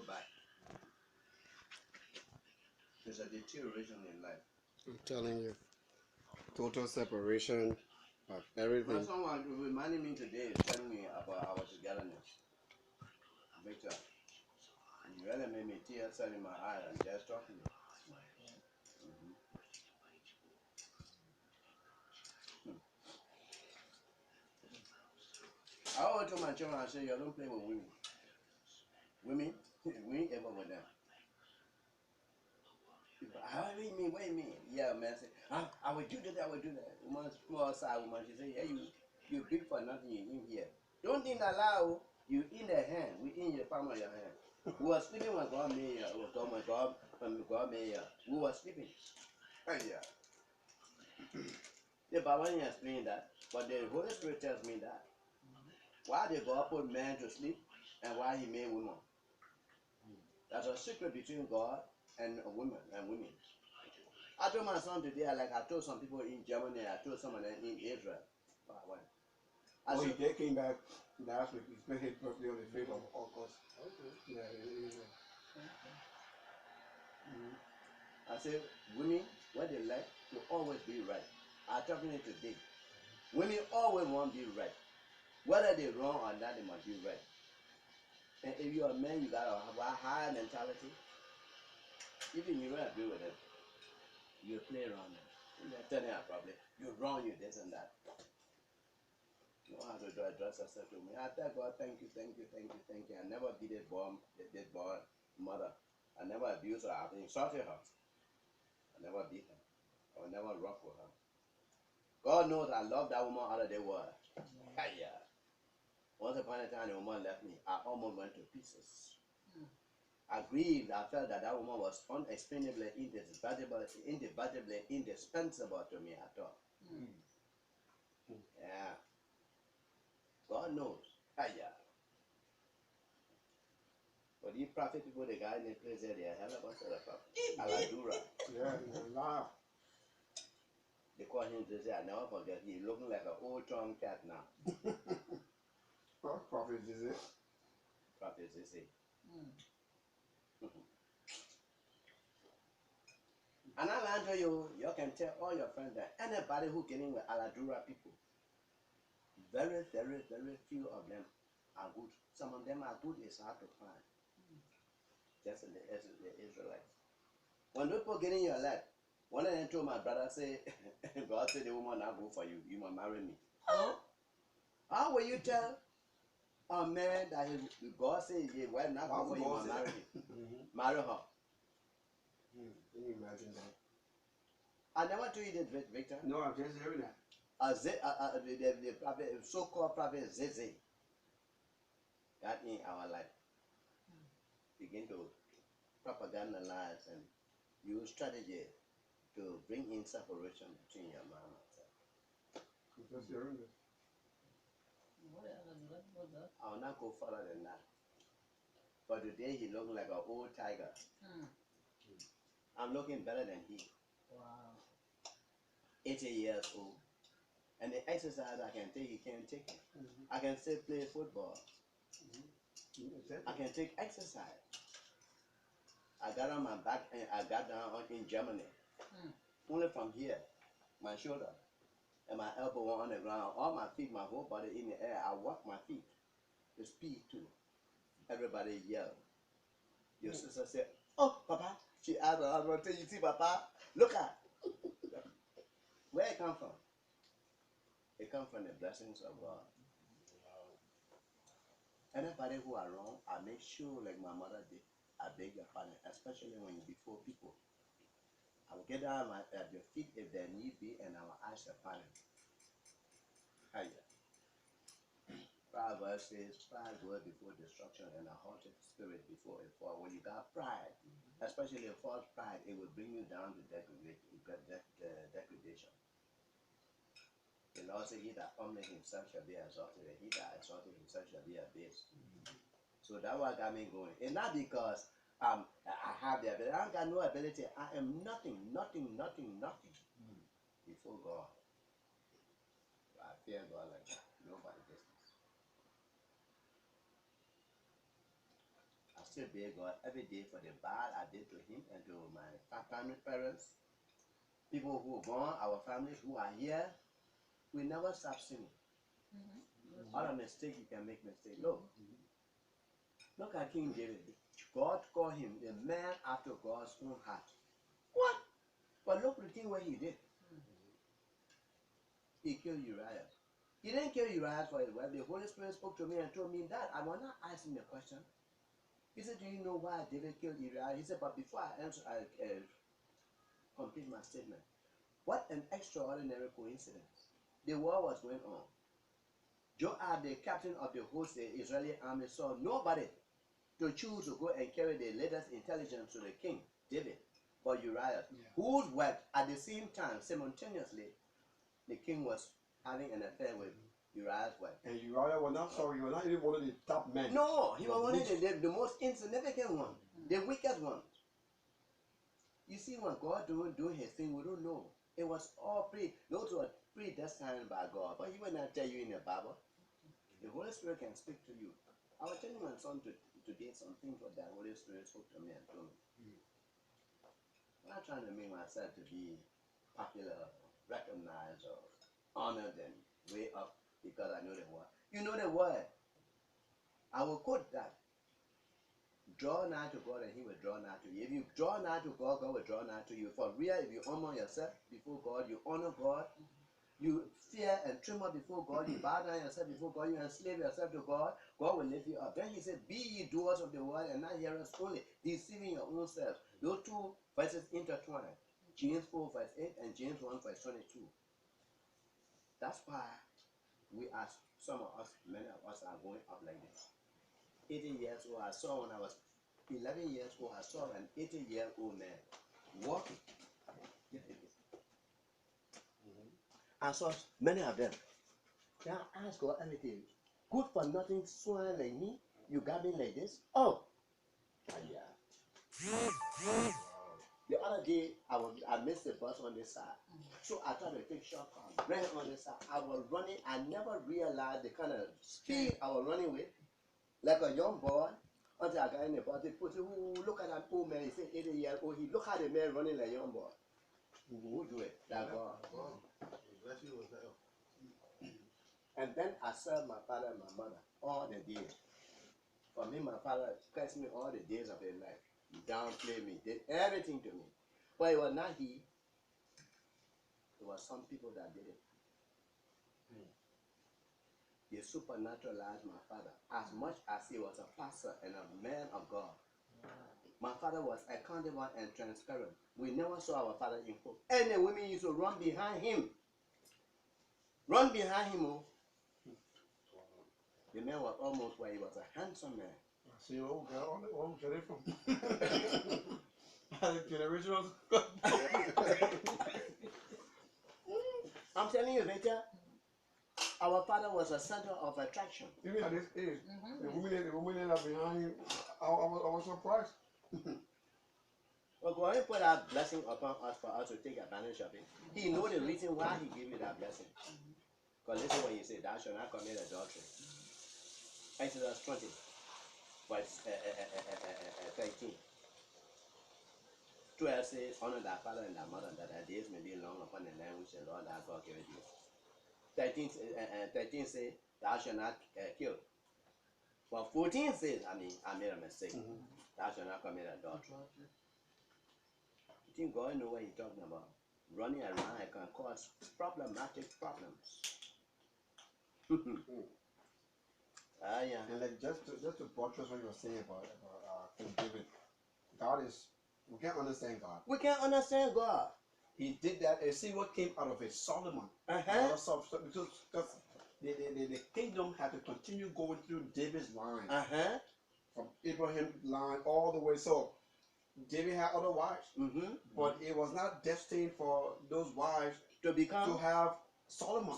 back. There's a deterioration in life. I'm telling you, total separation of everything. When someone reminded me today, telling me about our togetherness, Victor, you really made me tears in my eyes and just talking. I always told my children, I say, you don't play with women. Women, we ain't ever with them. How do you mean? What do you mean? Yeah, man. Say, I would do that. I would do that. Woman, small side woman. She say, yeah, you big for nothing. You in here. Don't think that loud. You in the hand. We in your palm of your hand. We were sleeping when God made you. When God made you. We were sleeping. Oh yeah. The Bible didn't explain that, but the Holy Spirit tells me that. Why did God put man to sleep, and why He made women? That's a secret between God and women. I told my son today, like I told some people in Germany, I told some of them in Israel. They came back last week. He spent his birthday on the 5th of August. Okay. Yeah, in Israel. I said, women, what they like to always be right. I'm talking it today. Women always want to be right. Whether they're wrong or not, they must be right. And if you're a man, you got to have a higher mentality. Even you don't agree with them, you play around them. They're telling you probably, you're wrong, you this and that. You know how to address yourself to me. I tell God, thank you. I never beat this boy mother. I never abused her. I've insulted her. I never beat her. I will never rough with her. God knows I love that woman out of the world. Yeah. Once upon a time, the woman left me. I almost went to pieces. I grieved. I felt that woman was unexplainably indispensable to me, I thought. Yeah. God knows. Yeah. But these prophet people, the guy in the place there, they are hell of a set of prophet. Aladura. Yeah, he's a liar. They call him to say, I never forget, he's looking like an old Tom cat now. What prophet is it? Prophet Zizzy. And I'll answer you, you can tell all your friends that anybody who getting with Aladura people, very, very, very few of them are good. Some of them are good, it's hard to find. Just the Israelites. When people get in your life, one of them told my brother, say, God said the woman not good for you, you must marry me. How will you tell a man that God said the wife not good for you, must marry him? Marry her. Can you imagine that? I never told you this, Victor. No, I'm just hearing that. The so-called prophet Zeze got in our life. Begin to propagandize and use strategy to bring in separation between your mom and myself. I'm just hearing this. I will not go further than that. But today he looks like an old tiger. I'm looking better than he. Wow. 80 years old. And the exercise I can take, he can't take it. I can still play football. I can take exercise. I got on my back and I got down in Germany. Only from here, my shoulder and my elbow on the ground, all my feet, my whole body in the air. I walk my feet. The speed too. Everybody yelled. Your sister said, "Oh, Papa." She asked her husband, "You see, Papa? Look at." Where it come from? It comes from the blessings of God. Anybody who are wrong, I make sure, like my mother did, I beg your pardon, especially when you before people. I will get down at your feet if there need be, and I will ask your pardon. Proverbs says, pride goes before destruction and a haughty spirit before a fall. When you got pride, especially a false pride, it will bring you down to degradation. The Lord said, he that humbleth himself shall be exalted, and he that exalted himself shall be abased. So that's what got me going. It's not because I have the ability. I don't got no ability. I am nothing before God. I fear God like that. Nobody business. As still obey God every day for the bad I did to him and to my family parents, people who are born, our families who are here. We never stop sinning. All a mistake, you can make mistake. Look at King David. God called him a man after God's own heart. What? But look the thing what he did. He killed Uriah. He didn't kill Uriah for his wife. The Holy Spirit spoke to me and told me that. I was not asking the question. He said, do you know why David killed Uriah? He said, but before I answer, I complete my statement. What an extraordinary coincidence. The war was going on. Joab, the captain of the host, the Israeli army, saw nobody to choose to go and carry the latest intelligence to the king, David, but Uriah, whose wife at the same time, simultaneously, the king was having an affair with Uriah's wife. And Uriah was not sorry, he was not even one of the top men. No, he was one of the most insignificant one, the wicked one. You see, when God doing his thing, we don't know. It was all those were predestined by God. But he will not tell you in the Bible. The Holy Spirit can speak to you. I was telling my son today some things that the Holy Spirit spoke to me and told me. I'm not trying to make myself to be popular, recognized, or honored and way up because I know the word. You know the word. I will quote that. Draw nigh to God and he will draw nigh to you. If you draw nigh to God, God will draw nigh to you. For real, if you honor yourself before God, you honor God, you fear and tremble before God, you bow down yourself before God, you enslave yourself to God, God will lift you up. Then he said, be ye doers of the word and not hearers only, deceiving your own selves. Those two verses intertwine. James 4 verse 8 and James 1 verse 22. That's why we ask, many of us are going up like this. 80 years old, I saw when I was 11 years old, I saw an 80-year-old man walking. I saw many of them. Now ask God anything. Good for nothing, swine like me. You got me like this. Oh, yeah. The other day, I missed the bus on this side. So I tried to take shortcut, ran on this side. I was running. I never realized the kind of speed I was running with. Like a young boy, until I got in the bus, they put, look at that old man, he said 80 years old, he look at the man running like a young boy. Who do it? That God. And then I served my father and my mother all the days. For me, my father cursed me all the days of his life. He downplayed me, did everything to me. But it was not he. It was some people that did it. They supernaturalized my father as much as he was a pastor and a man of God. My father was accountable and transparent. We never saw our father in court. And the women used to run behind him. Run behind him. Oh. The man was almost where he was a handsome man. See, old girl, where get it from? Generational. I'm telling you, Victor, our father was a center of attraction. Even at this age, the women that are behind him, I was surprised. But God put that blessing upon us for us to take advantage of it. He knew the reason why he gave you that blessing. Because listen what he said, thou shalt not commit adultery. Exodus 20, verse 13. 12 says, honor thy father and thy mother, that thy days may be long upon the land which the Lord thy God giveth you. 13 says, thou shalt not kill. Well, 14 says, I made a mistake. Thou shalt not commit adultery. You think God knows what he's talking about? Running around can cause problematic problems. Yeah. And like just to buttress what you were saying about King David, God is, we can't understand God. We can't understand God. He did that, and see what came out of it, Solomon. Because the kingdom had to continue going through David's line. From Abraham's line all the way. So David had other wives, but it was not destined for those wives to have Solomon.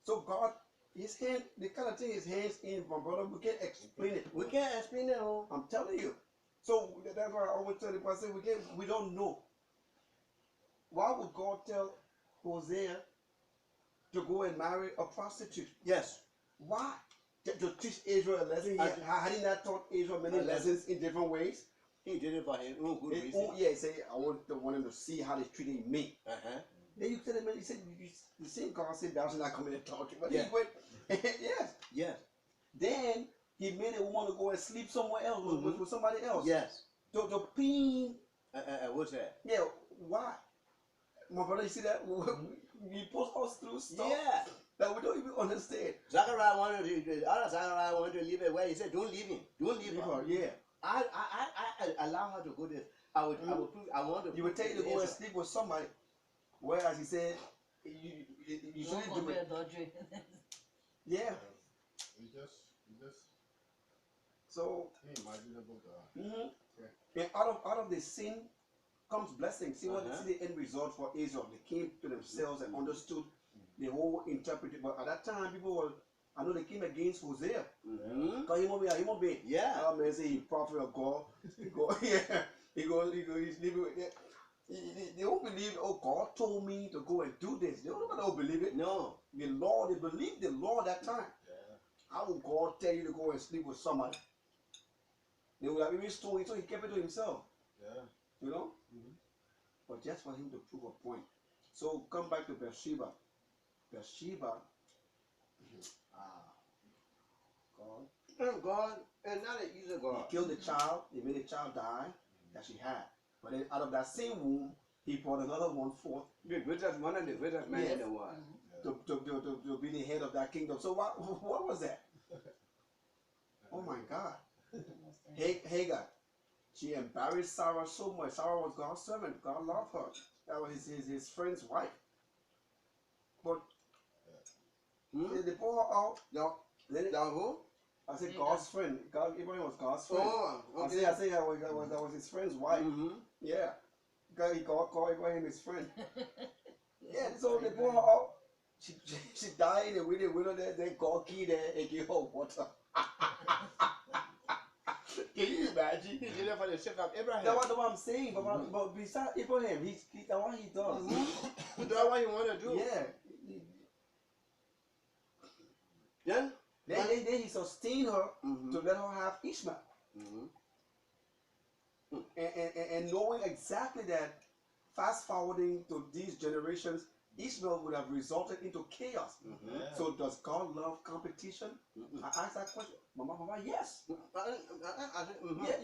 So God, his hand, the kind of thing his hands in, my brother, we can't explain it. We can't explain it. Oh. I'm telling you. So that's why I always tell the person, we don't know. Why would God tell Hosea to go and marry a prostitute? Yes. Why? to teach Israel a lesson. Had he not taught Israel many lessons in different ways? He did it for his own good reason. Yeah, he said, I want him to see how they treated me. Then you tell him, he said, the same God said, thou shalt not come in and talk to you. But he went, yes. Yes. Then he made a woman to go and sleep somewhere else with somebody else. Yes. To pin. What's that? Yeah, why? My brother, you see that? He puts us through stuff that we don't even understand. Zachariah wanted to leave it where he said, don't leave him. Don't leave her. Yeah. I allow her to go there. I want to. You would tell you to go and sleep with somebody. Whereas he said, you shouldn't do it. Yeah. You just so imaginable God. And out of the sin comes blessing. See see the end result for Israel. They came to themselves and understood the whole interpretation. But at that time, people were, I know they came against Hosea. Because he won't be. Yeah. Man, say he prophet of God. He's living with it. They don't believe, oh, God told me to go and do this. They don't believe it. No. The law, they believed the law at that time. How would God tell you to go and sleep with somebody? They would have even stoned it, so he kept it to himself. You know? But just for him to prove a point. So come back to Bathsheba. Bathsheba, God is not an easy God. he killed the child, he made the child die that she had. But then out of that same womb, he brought another one forth. The greatest one and the greatest man in the world. To be the head of that kingdom. So what was that? Oh my God. Hagar. She embarrassed Sarah so much. Sarah was God's servant. God loved her. That was his friend's wife. But they pour her out. Who? I said God's friend. Abraham was God's friend. Oh, okay. I said that was his friend's wife. Yeah. He called Abraham his friend. Yeah, so they pour her out. She died in the window there. Then God keyed there and gave her water. Can you imagine? He did it for the sake of Abraham. That's what I'm saying. But besides Abraham, that's what he does. That's what he want to do. Yeah. Then he sustained her to let her have Ishmael. And knowing exactly that, fast forwarding to these generations, Ishmael would have resulted into chaos. So does God love competition? I asked that question. Mama, yes.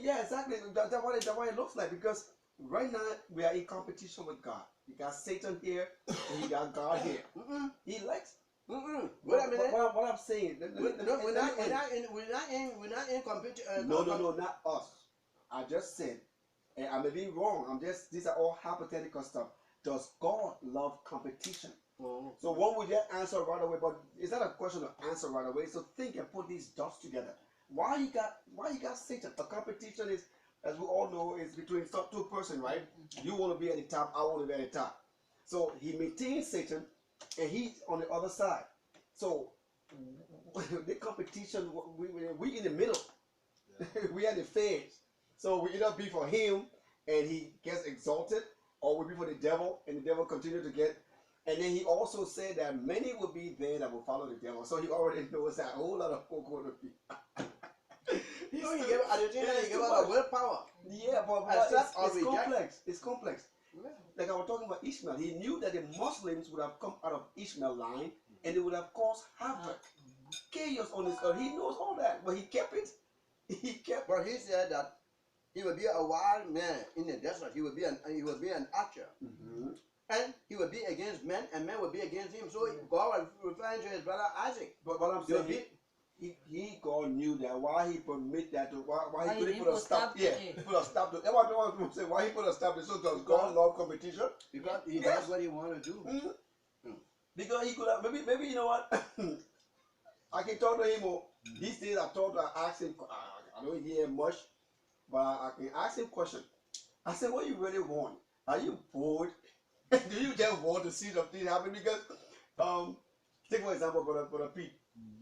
Yeah, exactly. That's what it looks like. Because right now we are in competition with God. You got Satan here and you got God here. He likes. What I'm saying. We're not in competition. No, not us. I just said, and I may be wrong. These are all hypothetical stuff. Does God love competition? So one would just answer right away, but it's not a question to answer right away. So think and put these dots together. Why you got Satan? A competition is, as we all know, is between two persons, right? You want to be at the top, I want to be at the top. So he maintains Satan, and he's on the other side. So the competition, we in the middle. We are the fans. So we either be for him, and he gets exalted, or we be for the devil, and the devil continue to get. And then he also said that many will be there that will follow the devil. So he already knows that a whole lot of folk will be. He gave us willpower. Yeah, but it's complex. It's complex. Like I was talking about Ishmael. He knew that the Muslims would have come out of Ishmael line, and it would have caused havoc, chaos on this earth. He knows all that, but he kept it. But he said that he would be a wild man in the desert. He would be an archer. And he would be against men, and men would be against him. So God was referring to his brother Isaac. But what I'm saying, God knew that. Why he permit that? Why he put a stop? Yeah, put a stop. Why he put a stop? So does God love competition? Because that's what he wanted to do. Because he could have maybe you know what? I can talk to him. These days I asked him. I don't hear much, but I can ask him question. I said, what you really want? Are you bored? Do you just want to see something happen? Because, take for example, Brother Pete,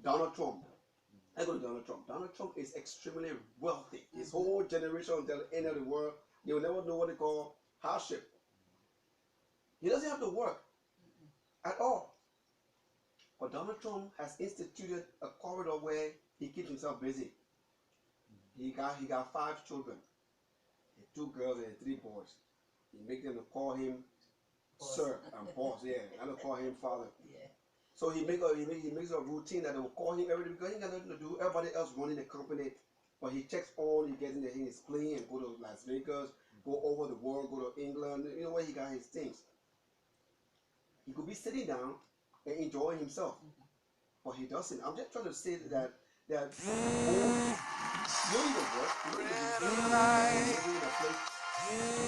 Donald Trump. I go to Donald Trump. Donald Trump is extremely wealthy. His whole generation until the end of the world, they will never know what they call hardship. He doesn't have to work at all. But Donald Trump has instituted a corridor where he keeps himself busy. He got 5 children, 2 girls and 3 boys. He makes them to call him Boss. sir and boss. Yeah, I don't call him father. Yeah. So he makes a routine that they will call him every day because he got nothing to do. Everybody else running the company, but he checks on. He gets in his plane and go to Las Vegas, go over the world, go to England. You know where he got his things. He could be sitting down and enjoying himself, but he doesn't. I'm just trying to say that you don't even work. You don't even do anything. You don't even play.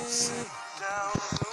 Sit down.